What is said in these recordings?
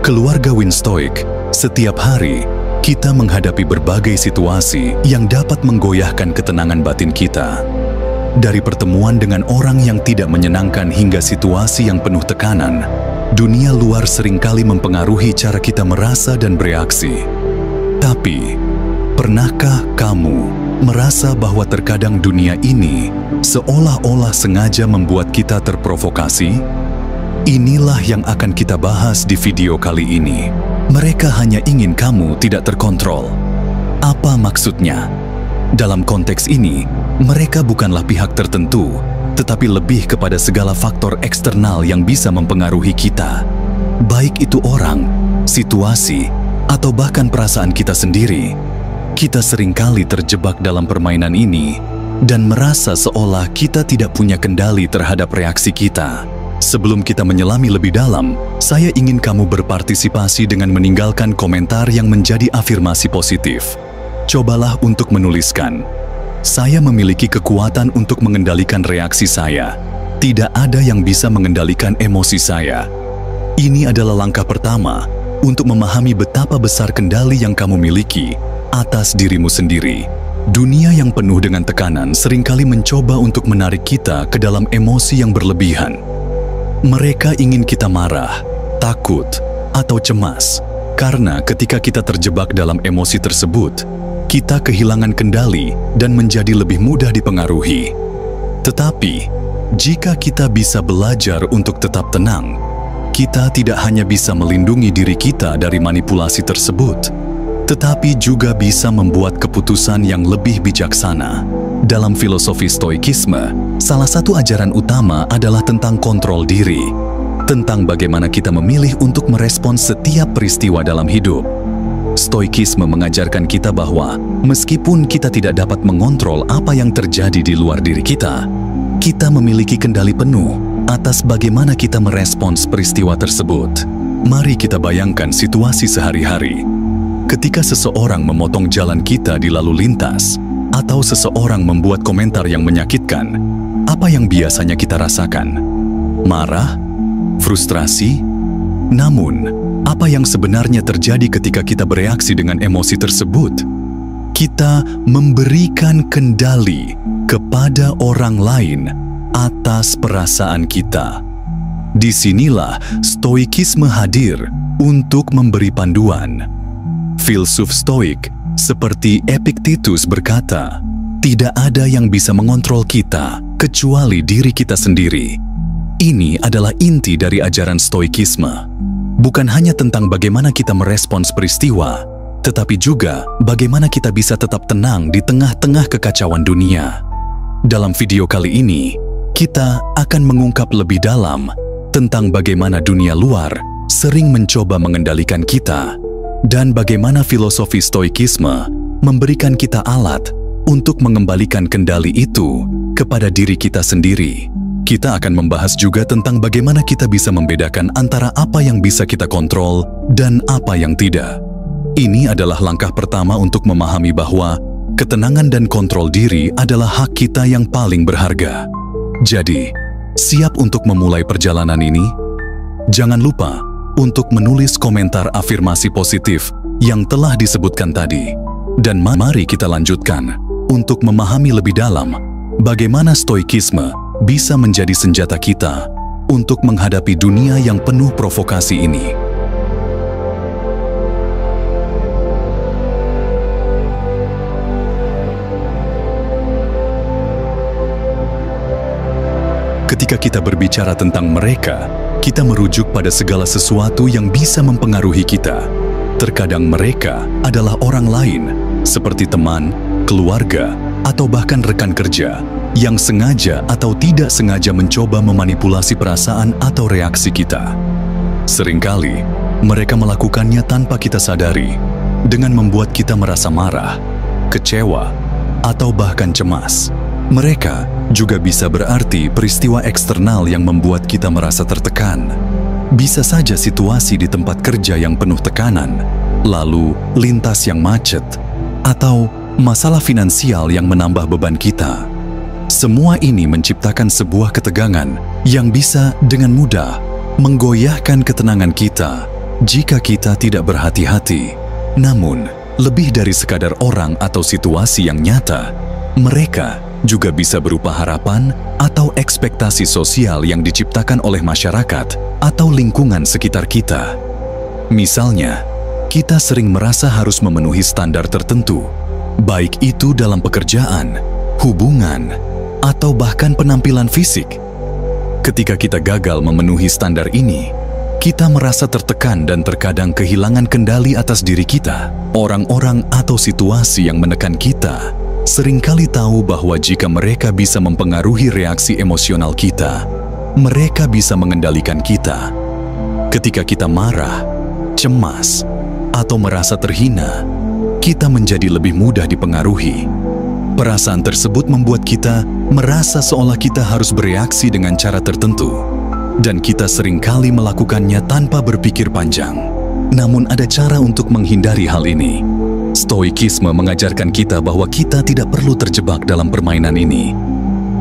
Keluarga Winstoic, setiap hari kita menghadapi berbagai situasi yang dapat menggoyahkan ketenangan batin kita. Dari pertemuan dengan orang yang tidak menyenangkan hingga situasi yang penuh tekanan, dunia luar seringkali mempengaruhi cara kita merasa dan bereaksi. Tapi, pernahkah kamu merasa bahwa terkadang dunia ini seolah-olah sengaja membuat kita terprovokasi? Inilah yang akan kita bahas di video kali ini. Mereka hanya ingin kamu tidak terkontrol. Apa maksudnya? Dalam konteks ini, mereka bukanlah pihak tertentu, tetapi lebih kepada segala faktor eksternal yang bisa mempengaruhi kita. Baik itu orang, situasi, atau bahkan perasaan kita sendiri. Kita seringkali terjebak dalam permainan ini dan merasa seolah kita tidak punya kendali terhadap reaksi kita. Sebelum kita menyelami lebih dalam, saya ingin kamu berpartisipasi dengan meninggalkan komentar yang menjadi afirmasi positif. Cobalah untuk menuliskan, "Saya memiliki kekuatan untuk mengendalikan reaksi saya. Tidak ada yang bisa mengendalikan emosi saya." Ini adalah langkah pertama untuk memahami betapa besar kendali yang kamu miliki atas dirimu sendiri. Dunia yang penuh dengan tekanan seringkali mencoba untuk menarik kita ke dalam emosi yang berlebihan. Mereka ingin kita marah, takut, atau cemas, karena ketika kita terjebak dalam emosi tersebut, kita kehilangan kendali dan menjadi lebih mudah dipengaruhi. Tetapi, jika kita bisa belajar untuk tetap tenang, kita tidak hanya bisa melindungi diri kita dari manipulasi tersebut, tetapi juga bisa membuat keputusan yang lebih bijaksana. Dalam filosofi Stoikisme, salah satu ajaran utama adalah tentang kontrol diri, tentang bagaimana kita memilih untuk merespons setiap peristiwa dalam hidup. Stoikisme mengajarkan kita bahwa meskipun kita tidak dapat mengontrol apa yang terjadi di luar diri kita memiliki kendali penuh atas bagaimana kita merespons peristiwa tersebut. Mari kita bayangkan situasi sehari-hari. Ketika seseorang memotong jalan kita di lalu lintas, atau seseorang membuat komentar yang menyakitkan, apa yang biasanya kita rasakan? Marah? Frustrasi? Namun, apa yang sebenarnya terjadi ketika kita bereaksi dengan emosi tersebut? Kita memberikan kendali kepada orang lain atas perasaan kita. Disinilah Stoikisme hadir untuk memberi panduan. Filsuf Stoik seperti Epictetus berkata, tidak ada yang bisa mengontrol kita kecuali diri kita sendiri. Ini adalah inti dari ajaran Stoikisme. Bukan hanya tentang bagaimana kita merespons peristiwa, tetapi juga bagaimana kita bisa tetap tenang di tengah-tengah kekacauan dunia. Dalam video kali ini, kita akan mengungkap lebih dalam tentang bagaimana dunia luar sering mencoba mengendalikan kita, dan bagaimana filosofi Stoikisme memberikan kita alat untuk mengembalikan kendali itu kepada diri kita sendiri. Kita akan membahas juga tentang bagaimana kita bisa membedakan antara apa yang bisa kita kontrol dan apa yang tidak. Ini adalah langkah pertama untuk memahami bahwa ketenangan dan kontrol diri adalah hak kita yang paling berharga. Jadi, siap untuk memulai perjalanan ini? Jangan lupa untuk menulis komentar afirmasi positif yang telah disebutkan tadi. Dan mari kita lanjutkan untuk memahami lebih dalam bagaimana Stoikisme bisa menjadi senjata kita untuk menghadapi dunia yang penuh provokasi ini. Ketika kita berbicara tentang mereka, kita merujuk pada segala sesuatu yang bisa mempengaruhi kita. Terkadang mereka adalah orang lain, seperti teman, keluarga, atau bahkan rekan kerja, yang sengaja atau tidak sengaja mencoba memanipulasi perasaan atau reaksi kita. Seringkali, mereka melakukannya tanpa kita sadari, dengan membuat kita merasa marah, kecewa, atau bahkan cemas. Mereka juga bisa berarti peristiwa eksternal yang membuat kita merasa tertekan. Bisa saja situasi di tempat kerja yang penuh tekanan, lalu lintas yang macet, atau masalah finansial yang menambah beban kita. Semua ini menciptakan sebuah ketegangan yang bisa dengan mudah menggoyahkan ketenangan kita Jika kita tidak berhati-hati, namun lebih dari sekadar orang atau situasi yang nyata, mereka juga bisa berupa harapan atau ekspektasi sosial yang diciptakan oleh masyarakat atau lingkungan sekitar kita. Misalnya, kita sering merasa harus memenuhi standar tertentu, baik itu dalam pekerjaan, hubungan, atau bahkan penampilan fisik. Ketika kita gagal memenuhi standar ini, kita merasa tertekan dan terkadang kehilangan kendali atas diri kita. Orang-orang atau situasi yang menekan kita seringkali tahu bahwa jika mereka bisa mempengaruhi reaksi emosional kita, mereka bisa mengendalikan kita. Ketika kita marah, cemas, atau merasa terhina, kita menjadi lebih mudah dipengaruhi. Perasaan tersebut membuat kita merasa seolah kita harus bereaksi dengan cara tertentu, dan kita seringkali melakukannya tanpa berpikir panjang. Namun ada cara untuk menghindari hal ini. Stoikisme mengajarkan kita bahwa kita tidak perlu terjebak dalam permainan ini.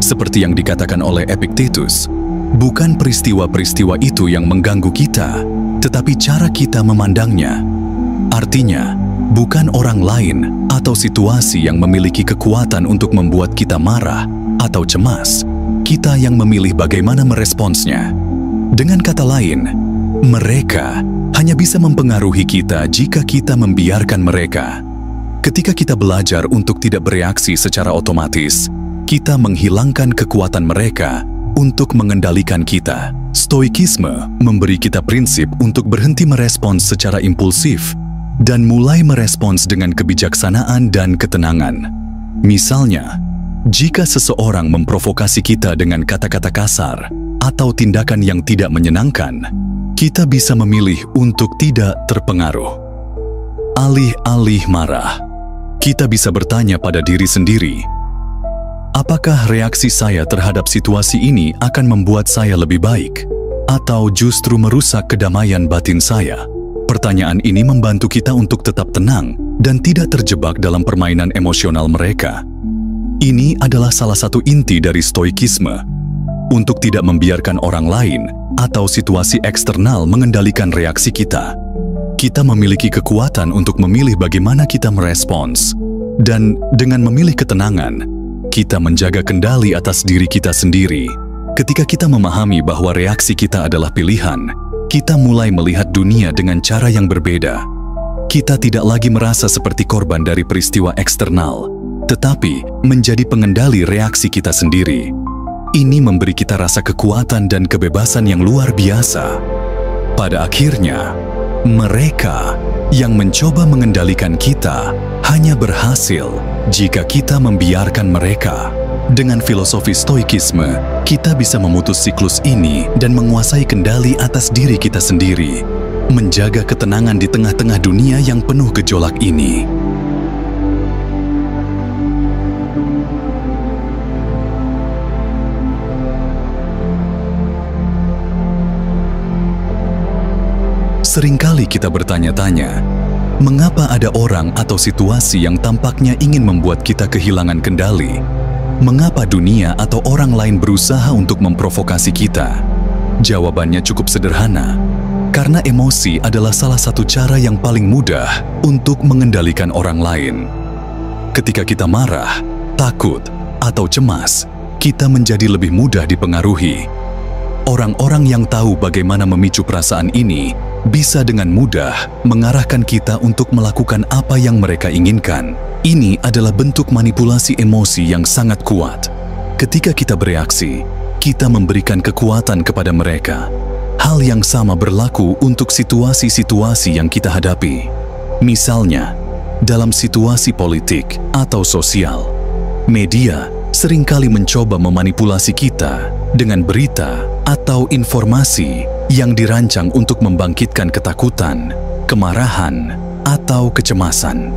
Seperti yang dikatakan oleh Epictetus, bukan peristiwa-peristiwa itu yang mengganggu kita, tetapi cara kita memandangnya. Artinya, bukan orang lain atau situasi yang memiliki kekuatan untuk membuat kita marah atau cemas. Kita yang memilih bagaimana meresponsnya. Dengan kata lain, mereka hanya bisa mempengaruhi kita jika kita membiarkan mereka. Ketika kita belajar untuk tidak bereaksi secara otomatis, kita menghilangkan kekuatan mereka untuk mengendalikan kita. Stoikisme memberi kita prinsip untuk berhenti merespons secara impulsif dan mulai merespons dengan kebijaksanaan dan ketenangan. Misalnya, jika seseorang memprovokasi kita dengan kata-kata kasar atau tindakan yang tidak menyenangkan, kita bisa memilih untuk tidak terpengaruh. Alih-alih marah, kita bisa bertanya pada diri sendiri, apakah reaksi saya terhadap situasi ini akan membuat saya lebih baik, atau justru merusak kedamaian batin saya? Pertanyaan ini membantu kita untuk tetap tenang dan tidak terjebak dalam permainan emosional mereka. Ini adalah salah satu inti dari stoikisme, untuk tidak membiarkan orang lain atau situasi eksternal mengendalikan reaksi kita. Kita memiliki kekuatan untuk memilih bagaimana kita merespons, dan dengan memilih ketenangan, kita menjaga kendali atas diri kita sendiri. Ketika kita memahami bahwa reaksi kita adalah pilihan, kita mulai melihat dunia dengan cara yang berbeda. Kita tidak lagi merasa seperti korban dari peristiwa eksternal, tetapi menjadi pengendali reaksi kita sendiri. Ini memberi kita rasa kekuatan dan kebebasan yang luar biasa. Pada akhirnya, mereka yang mencoba mengendalikan kita hanya berhasil jika kita membiarkan mereka. Dengan filosofi stoikisme, kita bisa memutus siklus ini dan menguasai kendali atas diri kita sendiri, menjaga ketenangan di tengah-tengah dunia yang penuh gejolak ini. Seringkali kita bertanya-tanya, mengapa ada orang atau situasi yang tampaknya ingin membuat kita kehilangan kendali? Mengapa dunia atau orang lain berusaha untuk memprovokasi kita? Jawabannya cukup sederhana, karena emosi adalah salah satu cara yang paling mudah untuk mengendalikan orang lain. Ketika kita marah, takut, atau cemas, kita menjadi lebih mudah dipengaruhi. Orang-orang yang tahu bagaimana memicu perasaan ini bisa dengan mudah mengarahkan kita untuk melakukan apa yang mereka inginkan. Ini adalah bentuk manipulasi emosi yang sangat kuat. Ketika kita bereaksi, kita memberikan kekuatan kepada mereka. Hal yang sama berlaku untuk situasi-situasi yang kita hadapi. Misalnya, dalam situasi politik atau sosial, media seringkali mencoba memanipulasi kita dengan berita atau informasi yang dirancang untuk membangkitkan ketakutan, kemarahan, atau kecemasan.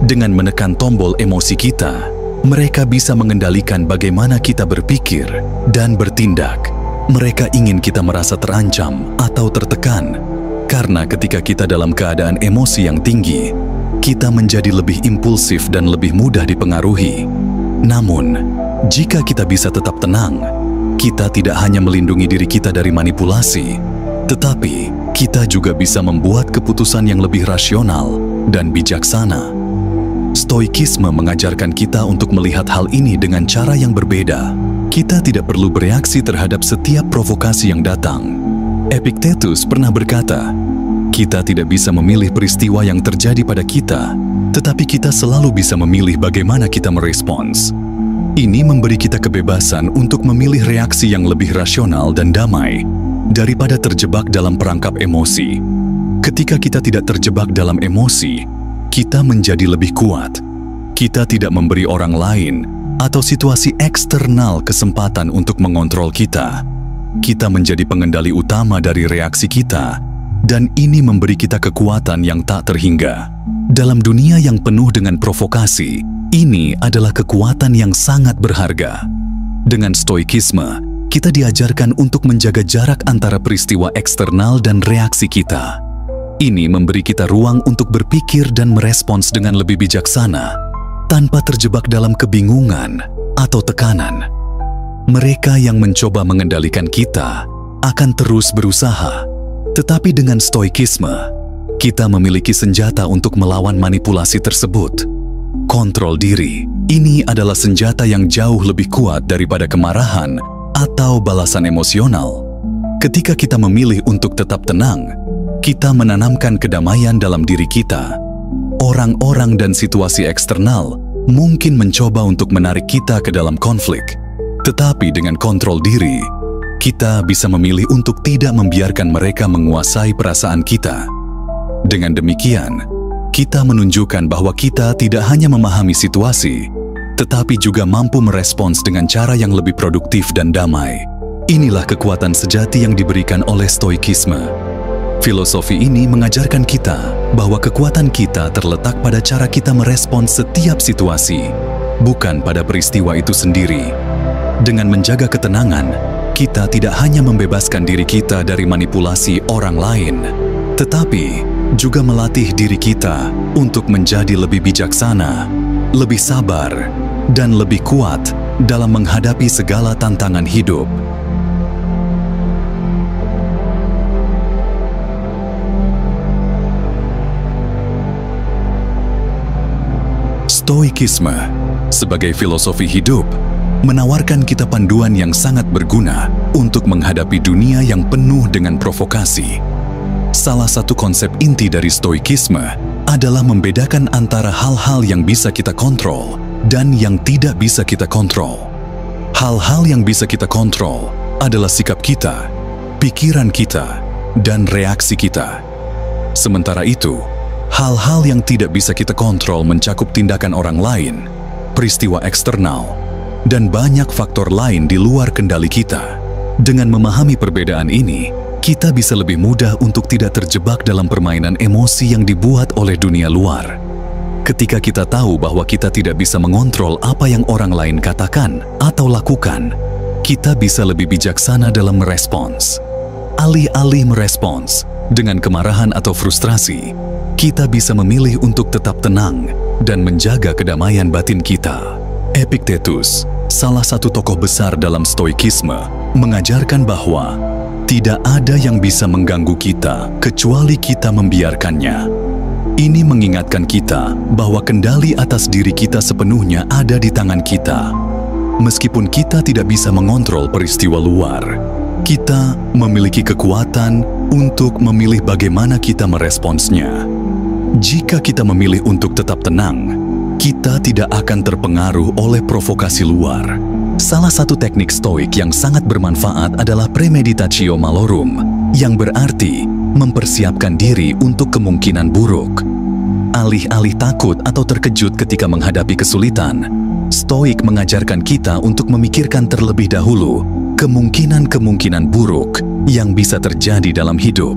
Dengan menekan tombol emosi kita, mereka bisa mengendalikan bagaimana kita berpikir dan bertindak. Mereka ingin kita merasa terancam atau tertekan, karena ketika kita dalam keadaan emosi yang tinggi, kita menjadi lebih impulsif dan lebih mudah dipengaruhi. Namun, jika kita bisa tetap tenang, kita tidak hanya melindungi diri kita dari manipulasi, Tetapi, kita juga bisa membuat keputusan yang lebih rasional dan bijaksana. Stoikisme mengajarkan kita untuk melihat hal ini dengan cara yang berbeda. Kita tidak perlu bereaksi terhadap setiap provokasi yang datang. Epictetus pernah berkata, kita tidak bisa memilih peristiwa yang terjadi pada kita, tetapi kita selalu bisa memilih bagaimana kita merespons. Ini memberi kita kebebasan untuk memilih reaksi yang lebih rasional dan damai, daripada terjebak dalam perangkap emosi. Ketika kita tidak terjebak dalam emosi, kita menjadi lebih kuat. Kita tidak memberi orang lain atau situasi eksternal kesempatan untuk mengontrol kita. Kita menjadi pengendali utama dari reaksi kita, dan ini memberi kita kekuatan yang tak terhingga. Dalam dunia yang penuh dengan provokasi, ini adalah kekuatan yang sangat berharga. Dengan stoikisme, kita diajarkan untuk menjaga jarak antara peristiwa eksternal dan reaksi kita. Ini memberi kita ruang untuk berpikir dan merespons dengan lebih bijaksana, tanpa terjebak dalam kebingungan atau tekanan. Mereka yang mencoba mengendalikan kita akan terus berusaha, tetapi dengan stoikisme, kita memiliki senjata untuk melawan manipulasi tersebut. Kontrol diri, ini adalah senjata yang jauh lebih kuat daripada kemarahan atau balasan emosional. Ketika kita memilih untuk tetap tenang, kita menanamkan kedamaian dalam diri kita. Orang-orang dan situasi eksternal mungkin mencoba untuk menarik kita ke dalam konflik. Tetapi dengan kontrol diri, kita bisa memilih untuk tidak membiarkan mereka menguasai perasaan kita. Dengan demikian, kita menunjukkan bahwa kita tidak hanya memahami situasi, tetapi juga mampu merespons dengan cara yang lebih produktif dan damai. Inilah kekuatan sejati yang diberikan oleh stoikisme. Filosofi ini mengajarkan kita bahwa kekuatan kita terletak pada cara kita merespons setiap situasi, bukan pada peristiwa itu sendiri. Dengan menjaga ketenangan, kita tidak hanya membebaskan diri kita dari manipulasi orang lain, tetapi juga melatih diri kita untuk menjadi lebih bijaksana, lebih sabar, dan lebih kuat dalam menghadapi segala tantangan hidup. Stoikisme sebagai filosofi hidup menawarkan kita panduan yang sangat berguna untuk menghadapi dunia yang penuh dengan provokasi. Salah satu konsep inti dari stoikisme adalah membedakan antara hal-hal yang bisa kita kontrol dan yang tidak bisa kita kontrol. Hal-hal yang bisa kita kontrol adalah sikap kita, pikiran kita, dan reaksi kita. Sementara itu, hal-hal yang tidak bisa kita kontrol mencakup tindakan orang lain, peristiwa eksternal, dan banyak faktor lain di luar kendali kita. Dengan memahami perbedaan ini, kita bisa lebih mudah untuk tidak terjebak dalam permainan emosi yang dibuat oleh dunia luar. Ketika kita tahu bahwa kita tidak bisa mengontrol apa yang orang lain katakan atau lakukan, kita bisa lebih bijaksana dalam merespons. Alih-alih merespons dengan kemarahan atau frustrasi, kita bisa memilih untuk tetap tenang dan menjaga kedamaian batin kita. Epictetus, salah satu tokoh besar dalam stoikisme, mengajarkan bahwa tidak ada yang bisa mengganggu kita kecuali kita membiarkannya. Ini mengingatkan kita bahwa kendali atas diri kita sepenuhnya ada di tangan kita. Meskipun kita tidak bisa mengontrol peristiwa luar, kita memiliki kekuatan untuk memilih bagaimana kita meresponsnya. Jika kita memilih untuk tetap tenang, kita tidak akan terpengaruh oleh provokasi luar. Salah satu teknik stoik yang sangat bermanfaat adalah premeditatio malorum, yang berarti mempersiapkan diri untuk kemungkinan buruk. Alih-alih takut atau terkejut ketika menghadapi kesulitan, stoik mengajarkan kita untuk memikirkan terlebih dahulu kemungkinan-kemungkinan buruk yang bisa terjadi dalam hidup.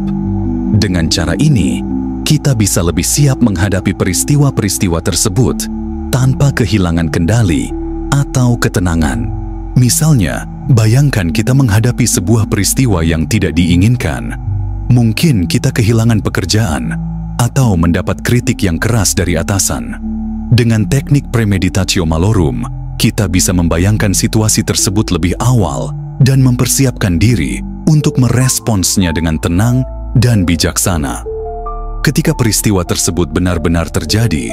Dengan cara ini, kita bisa lebih siap menghadapi peristiwa-peristiwa tersebut tanpa kehilangan kendali atau ketenangan. Misalnya, bayangkan kita menghadapi sebuah peristiwa yang tidak diinginkan. Mungkin kita kehilangan pekerjaan atau mendapat kritik yang keras dari atasan. Dengan teknik premeditatio malorum, kita bisa membayangkan situasi tersebut lebih awal dan mempersiapkan diri untuk meresponsnya dengan tenang dan bijaksana. Ketika peristiwa tersebut benar-benar terjadi,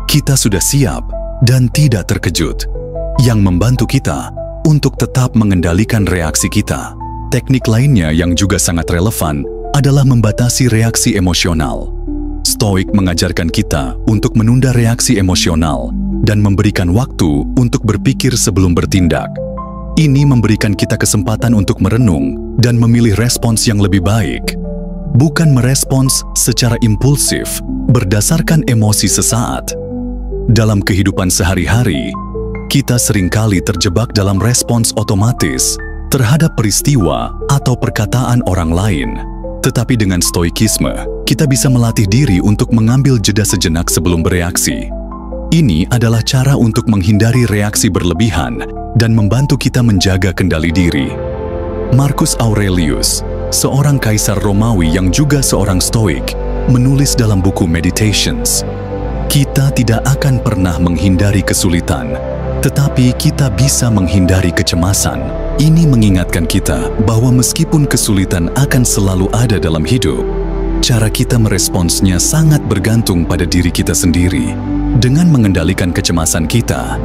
kita sudah siap dan tidak terkejut, yang membantu kita untuk tetap mengendalikan reaksi kita. Teknik lainnya yang juga sangat relevan adalah membatasi reaksi emosional. Stoik mengajarkan kita untuk menunda reaksi emosional dan memberikan waktu untuk berpikir sebelum bertindak. Ini memberikan kita kesempatan untuk merenung dan memilih respons yang lebih baik, bukan merespons secara impulsif berdasarkan emosi sesaat. Dalam kehidupan sehari-hari, kita seringkali terjebak dalam respons otomatis terhadap peristiwa atau perkataan orang lain. Tetapi dengan stoikisme, kita bisa melatih diri untuk mengambil jeda sejenak sebelum bereaksi. Ini adalah cara untuk menghindari reaksi berlebihan dan membantu kita menjaga kendali diri. Marcus Aurelius, seorang kaisar Romawi yang juga seorang stoik, menulis dalam buku Meditations, "Kita tidak akan pernah menghindari kesulitan, tetapi kita bisa menghindari kecemasan." Ini mengingatkan kita bahwa meskipun kesulitan akan selalu ada dalam hidup, cara kita meresponsnya sangat bergantung pada diri kita sendiri. Dengan mengendalikan kecemasan kita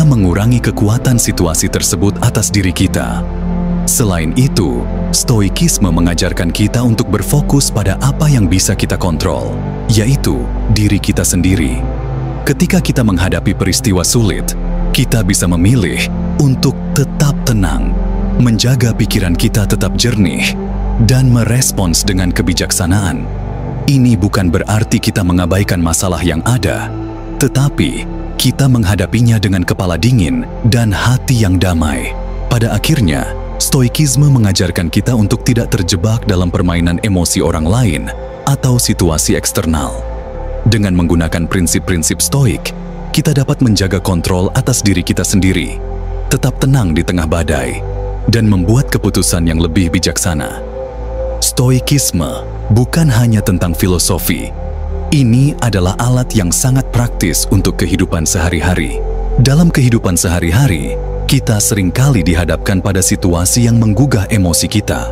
mengurangi kekuatan situasi tersebut atas diri kita. Selain itu, stoikisme mengajarkan kita untuk berfokus pada apa yang bisa kita kontrol, yaitu diri kita sendiri. Ketika kita menghadapi peristiwa sulit, kita bisa memilih untuk tetap tenang, menjaga pikiran kita tetap jernih, dan merespons dengan kebijaksanaan. Ini bukan berarti kita mengabaikan masalah yang ada, tetapi kita menghadapinya dengan kepala dingin dan hati yang damai. Pada akhirnya, stoikisme mengajarkan kita untuk tidak terjebak dalam permainan emosi orang lain atau situasi eksternal. Dengan menggunakan prinsip-prinsip stoik, kita dapat menjaga kontrol atas diri kita sendiri, tetap tenang di tengah badai, dan membuat keputusan yang lebih bijaksana. Stoikisme bukan hanya tentang filosofi. Ini adalah alat yang sangat praktis untuk kehidupan sehari-hari. Dalam kehidupan sehari-hari, kita seringkali dihadapkan pada situasi yang menggugah emosi kita.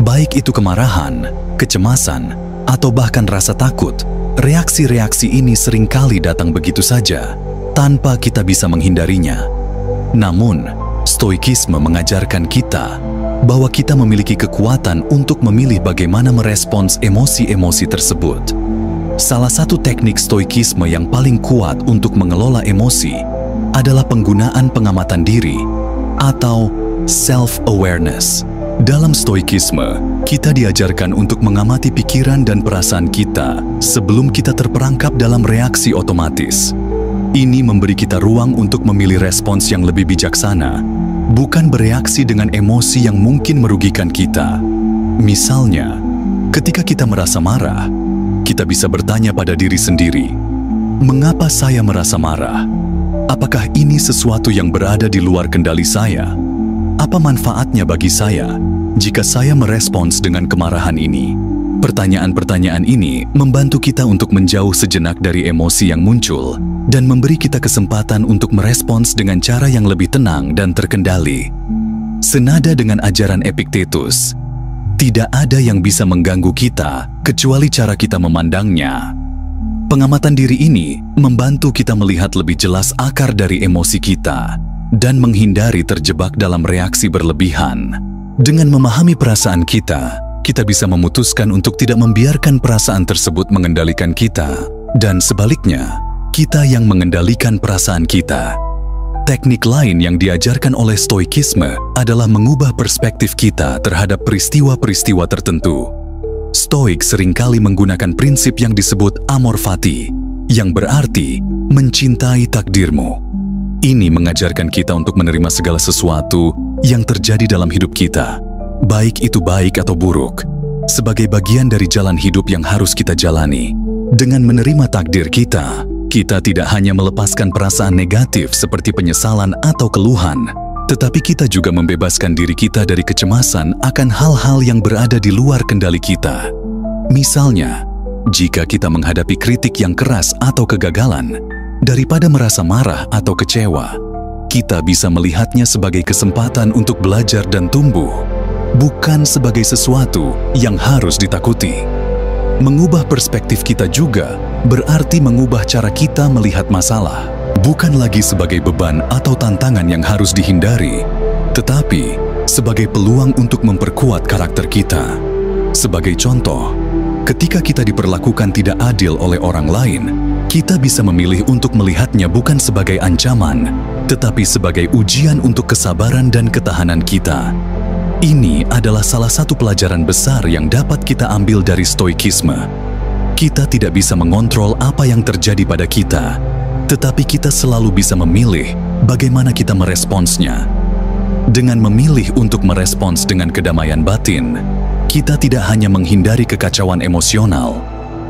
Baik itu kemarahan, kecemasan, atau bahkan rasa takut. Reaksi-reaksi ini seringkali datang begitu saja, tanpa kita bisa menghindarinya. Namun, stoikisme mengajarkan kita bahwa kita memiliki kekuatan untuk memilih bagaimana merespons emosi-emosi tersebut. Salah satu teknik stoikisme yang paling kuat untuk mengelola emosi adalah penggunaan pengamatan diri atau self-awareness. Dalam stoikisme, kita diajarkan untuk mengamati pikiran dan perasaan kita sebelum kita terperangkap dalam reaksi otomatis. Ini memberi kita ruang untuk memilih respons yang lebih bijaksana, bukan bereaksi dengan emosi yang mungkin merugikan kita. Misalnya, ketika kita merasa marah, kita bisa bertanya pada diri sendiri, "Mengapa saya merasa marah? Apakah ini sesuatu yang berada di luar kendali saya? Apa manfaatnya bagi saya jika saya merespons dengan kemarahan ini?" Pertanyaan-pertanyaan ini membantu kita untuk menjauh sejenak dari emosi yang muncul dan memberi kita kesempatan untuk merespons dengan cara yang lebih tenang dan terkendali. Senada dengan ajaran Epictetus, tidak ada yang bisa mengganggu kita kecuali cara kita memandangnya. Pengamatan diri ini membantu kita melihat lebih jelas akar dari emosi kita dan menghindari terjebak dalam reaksi berlebihan. Dengan memahami perasaan kita bisa memutuskan untuk tidak membiarkan perasaan tersebut mengendalikan kita, dan sebaliknya, kita yang mengendalikan perasaan kita. Teknik lain yang diajarkan oleh stoikisme adalah mengubah perspektif kita terhadap peristiwa-peristiwa tertentu. Stoik seringkali menggunakan prinsip yang disebut amor fati, yang berarti mencintai takdirmu. Ini mengajarkan kita untuk menerima segala sesuatu yang terjadi dalam hidup kita, baik itu baik atau buruk, sebagai bagian dari jalan hidup yang harus kita jalani. Dengan menerima takdir kita tidak hanya melepaskan perasaan negatif seperti penyesalan atau keluhan, tetapi kita juga membebaskan diri kita dari kecemasan akan hal-hal yang berada di luar kendali kita. Misalnya, jika kita menghadapi kritik yang keras atau kegagalan, daripada merasa marah atau kecewa, kita bisa melihatnya sebagai kesempatan untuk belajar dan tumbuh, bukan sebagai sesuatu yang harus ditakuti. Mengubah perspektif kita juga berarti mengubah cara kita melihat masalah, bukan lagi sebagai beban atau tantangan yang harus dihindari, tetapi sebagai peluang untuk memperkuat karakter kita. Sebagai contoh, ketika kita diperlakukan tidak adil oleh orang lain, kita bisa memilih untuk melihatnya bukan sebagai ancaman, tetapi sebagai ujian untuk kesabaran dan ketahanan kita. Ini adalah salah satu pelajaran besar yang dapat kita ambil dari stoikisme. Kita tidak bisa mengontrol apa yang terjadi pada kita, tetapi kita selalu bisa memilih bagaimana kita meresponsnya. Dengan memilih untuk merespons dengan kedamaian batin, kita tidak hanya menghindari kekacauan emosional,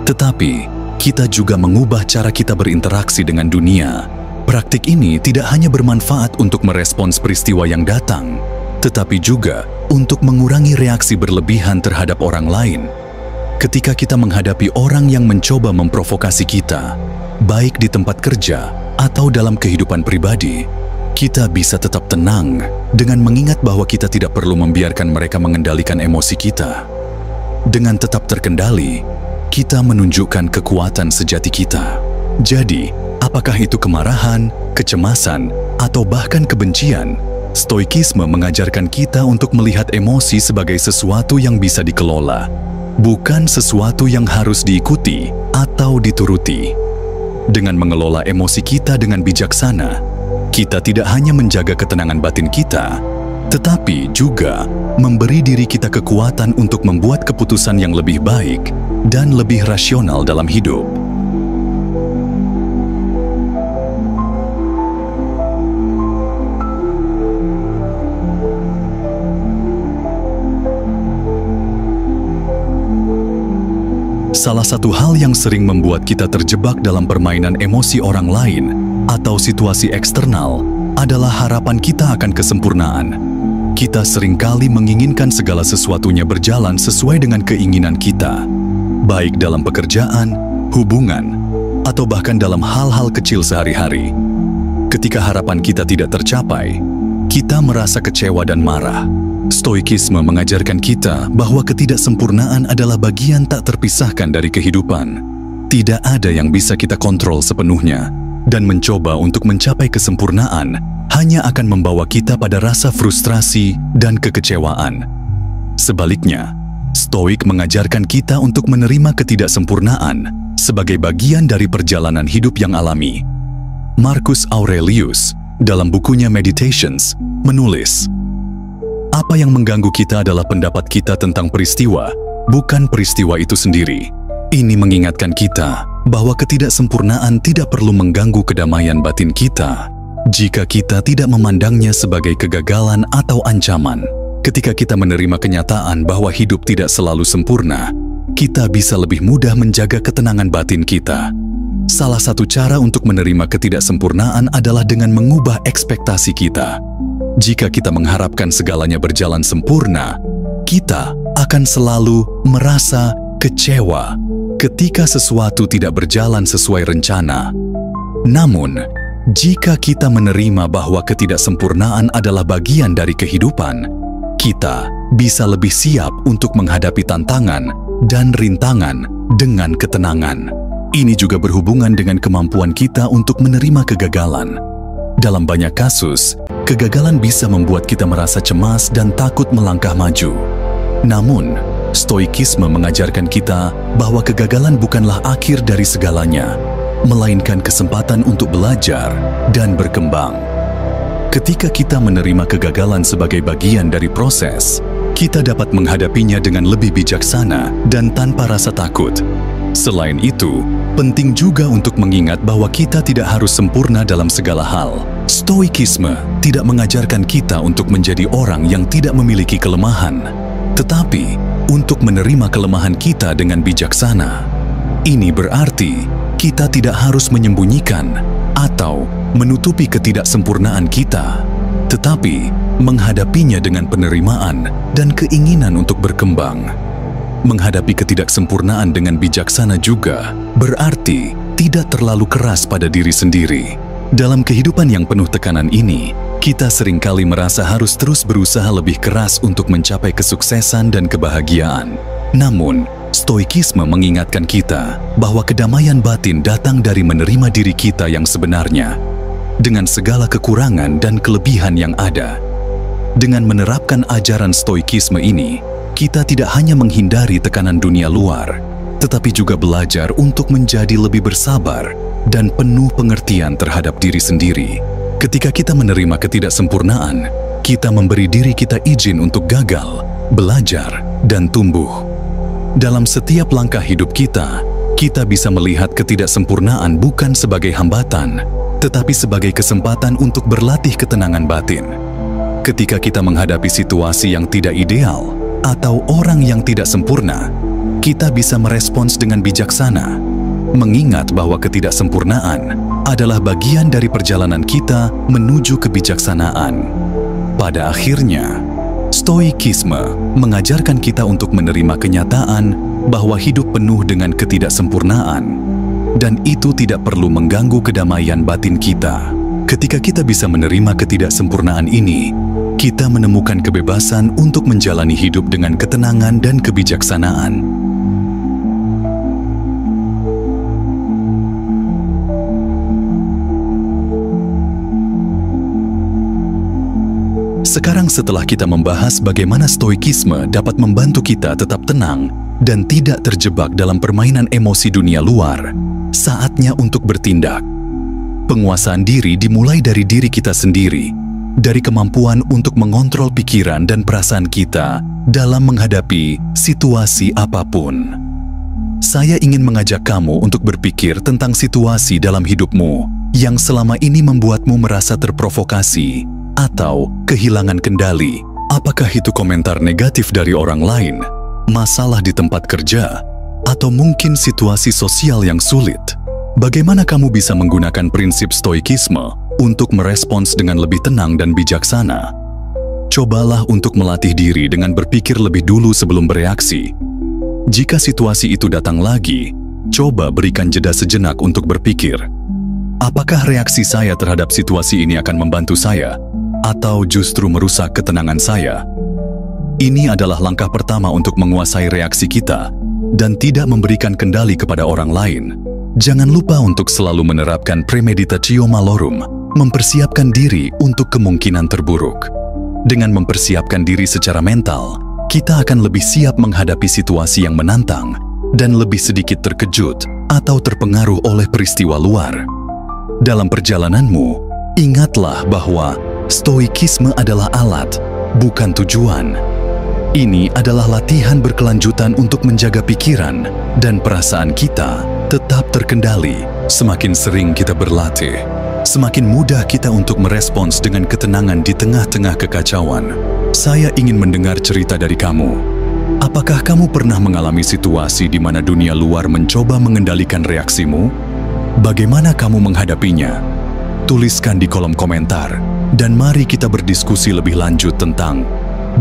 tetapi kita juga mengubah cara kita berinteraksi dengan dunia. Praktik ini tidak hanya bermanfaat untuk merespons peristiwa yang datang, tetapi juga untuk mengurangi reaksi berlebihan terhadap orang lain. Ketika kita menghadapi orang yang mencoba memprovokasi kita, baik di tempat kerja atau dalam kehidupan pribadi, kita bisa tetap tenang dengan mengingat bahwa kita tidak perlu membiarkan mereka mengendalikan emosi kita. Dengan tetap terkendali, kita menunjukkan kekuatan sejati kita. Jadi, apakah itu kemarahan, kecemasan, atau bahkan kebencian, stoikisme mengajarkan kita untuk melihat emosi sebagai sesuatu yang bisa dikelola, bukan sesuatu yang harus diikuti atau dituruti. Dengan mengelola emosi kita dengan bijaksana, kita tidak hanya menjaga ketenangan batin kita, tetapi juga memberi diri kita kekuatan untuk membuat keputusan yang lebih baik dan lebih rasional dalam hidup. Salah satu hal yang sering membuat kita terjebak dalam permainan emosi orang lain atau situasi eksternal adalah harapan kita akan kesempurnaan. Kita seringkali menginginkan segala sesuatunya berjalan sesuai dengan keinginan kita, baik dalam pekerjaan, hubungan, atau bahkan dalam hal-hal kecil sehari-hari. Ketika harapan kita tidak tercapai, kita merasa kecewa dan marah. Stoikisme mengajarkan kita bahwa ketidaksempurnaan adalah bagian tak terpisahkan dari kehidupan. Tidak ada yang bisa kita kontrol sepenuhnya, dan mencoba untuk mencapai kesempurnaan hanya akan membawa kita pada rasa frustrasi dan kekecewaan. Sebaliknya, Stoik mengajarkan kita untuk menerima ketidaksempurnaan sebagai bagian dari perjalanan hidup yang alami. Marcus Aurelius, dalam bukunya Meditations, menulis, "Apa yang mengganggu kita adalah pendapat kita tentang peristiwa, bukan peristiwa itu sendiri." Ini mengingatkan kita bahwa ketidaksempurnaan tidak perlu mengganggu kedamaian batin kita jika kita tidak memandangnya sebagai kegagalan atau ancaman. Ketika kita menerima kenyataan bahwa hidup tidak selalu sempurna, kita bisa lebih mudah menjaga ketenangan batin kita. Salah satu cara untuk menerima ketidaksempurnaan adalah dengan mengubah ekspektasi kita. Jika kita mengharapkan segalanya berjalan sempurna, kita akan selalu merasa kecewa ketika sesuatu tidak berjalan sesuai rencana. Namun, jika kita menerima bahwa ketidaksempurnaan adalah bagian dari kehidupan, kita bisa lebih siap untuk menghadapi tantangan dan rintangan dengan ketenangan. Ini juga berhubungan dengan kemampuan kita untuk menerima kegagalan. Dalam banyak kasus, kegagalan bisa membuat kita merasa cemas dan takut melangkah maju. Namun, Stoikisme mengajarkan kita bahwa kegagalan bukanlah akhir dari segalanya, melainkan kesempatan untuk belajar dan berkembang. Ketika kita menerima kegagalan sebagai bagian dari proses, kita dapat menghadapinya dengan lebih bijaksana dan tanpa rasa takut. Selain itu, penting juga untuk mengingat bahwa kita tidak harus sempurna dalam segala hal. Stoikisme tidak mengajarkan kita untuk menjadi orang yang tidak memiliki kelemahan, tetapi untuk menerima kelemahan kita dengan bijaksana. Ini berarti kita tidak harus menyembunyikan atau menutupi ketidaksempurnaan kita, tetapi menghadapinya dengan penerimaan dan keinginan untuk berkembang. Menghadapi ketidaksempurnaan dengan bijaksana juga berarti tidak terlalu keras pada diri sendiri. Dalam kehidupan yang penuh tekanan ini, kita seringkali merasa harus terus berusaha lebih keras untuk mencapai kesuksesan dan kebahagiaan. Namun, stoikisme mengingatkan kita bahwa kedamaian batin datang dari menerima diri kita yang sebenarnya, dengan segala kekurangan dan kelebihan yang ada. Dengan menerapkan ajaran stoikisme ini, kita tidak hanya menghindari tekanan dunia luar, tetapi juga belajar untuk menjadi lebih bersabar dan penuh pengertian terhadap diri sendiri. Ketika kita menerima ketidaksempurnaan, kita memberi diri kita izin untuk gagal, belajar, dan tumbuh. Dalam setiap langkah hidup kita bisa melihat ketidaksempurnaan bukan sebagai hambatan, tetapi sebagai kesempatan untuk berlatih ketenangan batin. Ketika kita menghadapi situasi yang tidak ideal atau orang yang tidak sempurna, kita bisa merespons dengan bijaksana, mengingat bahwa ketidaksempurnaan adalah bagian dari perjalanan kita menuju kebijaksanaan. Pada akhirnya, stoikisme mengajarkan kita untuk menerima kenyataan bahwa hidup penuh dengan ketidaksempurnaan, dan itu tidak perlu mengganggu kedamaian batin kita. Ketika kita bisa menerima ketidaksempurnaan ini, kita menemukan kebebasan untuk menjalani hidup dengan ketenangan dan kebijaksanaan. Sekarang setelah kita membahas bagaimana stoikisme dapat membantu kita tetap tenang dan tidak terjebak dalam permainan emosi dunia luar, saatnya untuk bertindak. Penguasaan diri dimulai dari diri kita sendiri, dari kemampuan untuk mengontrol pikiran dan perasaan kita dalam menghadapi situasi apapun. Saya ingin mengajak kamu untuk berpikir tentang situasi dalam hidupmu yang selama ini membuatmu merasa terprovokasi atau kehilangan kendali. Apakah itu komentar negatif dari orang lain, masalah di tempat kerja, atau mungkin situasi sosial yang sulit? Bagaimana kamu bisa menggunakan prinsip stoikisme untuk merespons dengan lebih tenang dan bijaksana? Cobalah untuk melatih diri dengan berpikir lebih dulu sebelum bereaksi. Jika situasi itu datang lagi, coba berikan jeda sejenak untuk berpikir. Apakah reaksi saya terhadap situasi ini akan membantu saya, atau justru merusak ketenangan saya? Ini adalah langkah pertama untuk menguasai reaksi kita dan tidak memberikan kendali kepada orang lain. Jangan lupa untuk selalu menerapkan premeditatio malorum, mempersiapkan diri untuk kemungkinan terburuk. Dengan mempersiapkan diri secara mental, kita akan lebih siap menghadapi situasi yang menantang dan lebih sedikit terkejut atau terpengaruh oleh peristiwa luar. Dalam perjalananmu, ingatlah bahwa stoikisme adalah alat, bukan tujuan. Ini adalah latihan berkelanjutan untuk menjaga pikiran dan perasaan kita tetap terkendali. Semakin sering kita berlatih, semakin mudah kita untuk merespons dengan ketenangan di tengah-tengah kekacauan. Saya ingin mendengar cerita dari kamu. Apakah kamu pernah mengalami situasi di mana dunia luar mencoba mengendalikan reaksimu? Bagaimana kamu menghadapinya? Tuliskan di kolom komentar, dan mari kita berdiskusi lebih lanjut tentang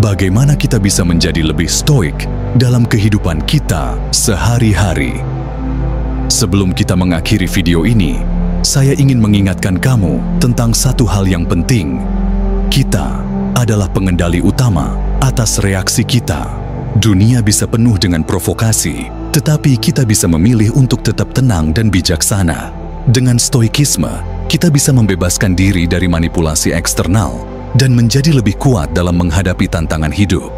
bagaimana kita bisa menjadi lebih stoik dalam kehidupan kita sehari-hari. Sebelum kita mengakhiri video ini, saya ingin mengingatkan kamu tentang satu hal yang penting. Kita adalah pengendali utama atas reaksi kita. Dunia bisa penuh dengan provokasi, tetapi kita bisa memilih untuk tetap tenang dan bijaksana. Dengan stoikisme, kita bisa membebaskan diri dari manipulasi eksternal dan menjadi lebih kuat dalam menghadapi tantangan hidup.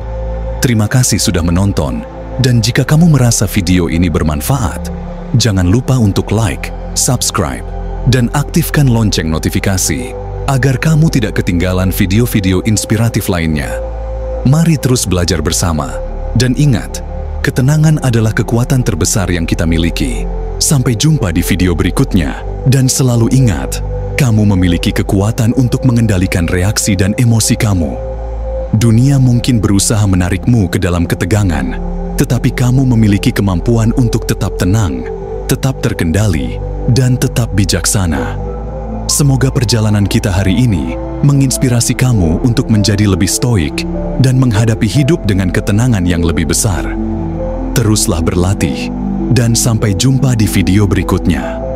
Terima kasih sudah menonton, dan jika kamu merasa video ini bermanfaat, jangan lupa untuk like, subscribe, dan aktifkan lonceng notifikasi agar kamu tidak ketinggalan video-video inspiratif lainnya. Mari terus belajar bersama, dan ingat, ketenangan adalah kekuatan terbesar yang kita miliki. Sampai jumpa di video berikutnya, dan selalu ingat, kamu memiliki kekuatan untuk mengendalikan reaksi dan emosi kamu. Dunia mungkin berusaha menarikmu ke dalam ketegangan, tetapi kamu memiliki kemampuan untuk tetap tenang, tetap terkendali, dan tetap bijaksana. Semoga perjalanan kita hari ini menginspirasi kamu untuk menjadi lebih stoik dan menghadapi hidup dengan ketenangan yang lebih besar. Teruslah berlatih, dan sampai jumpa di video berikutnya.